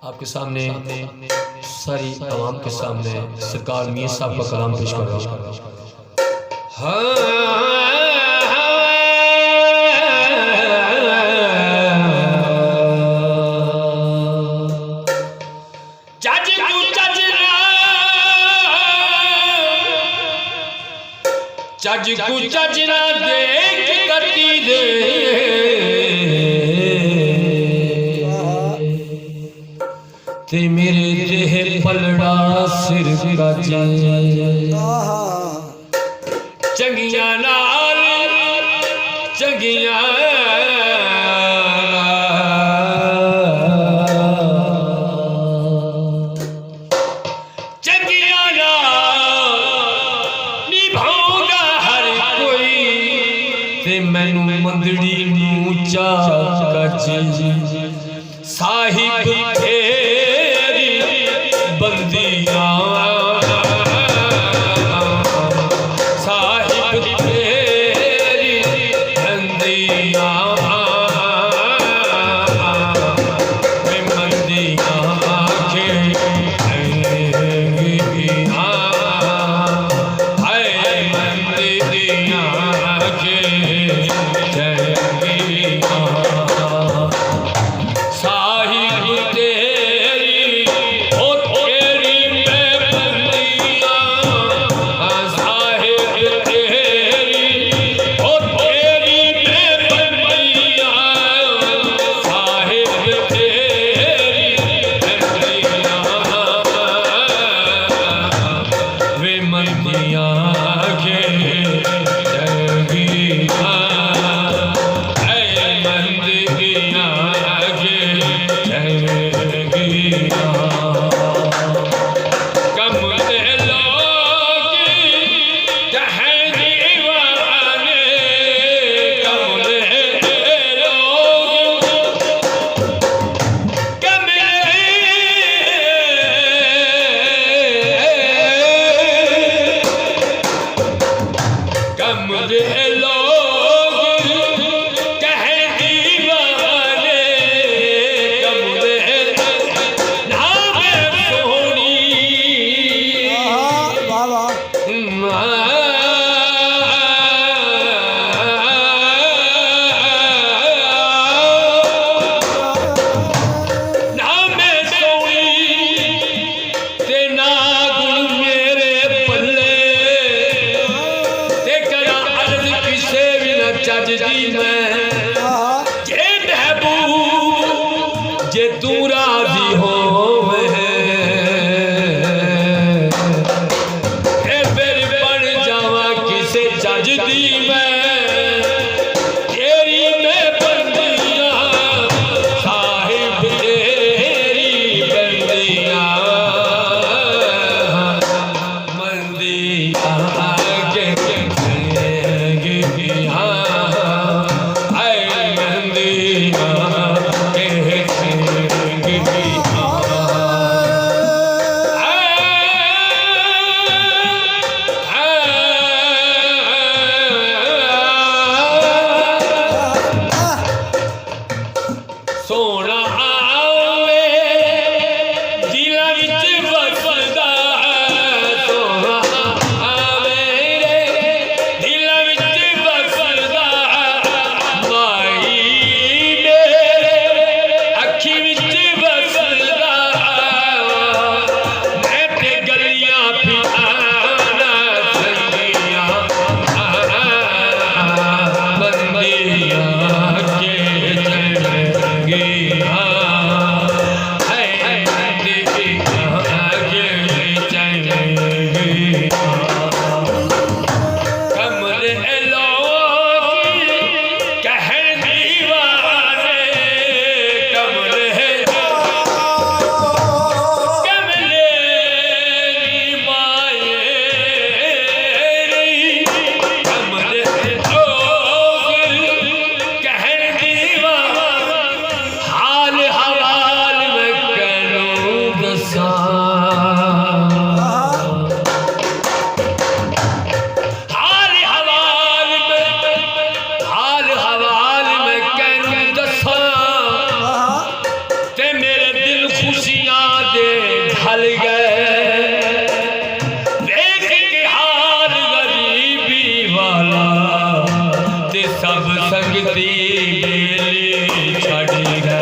आपके सामने सारी आवाम के सामने सरकार मीर साहब का कलाम पेश कर रहा हूँ। चज को चजना देख करती दे ते मेरे देह पलड़ा सिर गज चंगिया नाल चंगिया मैनू मंदड़ी ऊंचा कच साहिब तेरी बंदियां साहिब तेरी बंदियां मैं मंदियां के जे तू राजी हो फिर बन जावा किसे जज दी मैं तेरी मैं बंदियां साहिब तेरी बंदियां मंदियां के सोना आवे दिल विच वसदा सोना आवे दिल विच वसदा माई मेरे अखी विच वसदा मैं ते गलियां फिराना संगियां बंदियां के चंगी है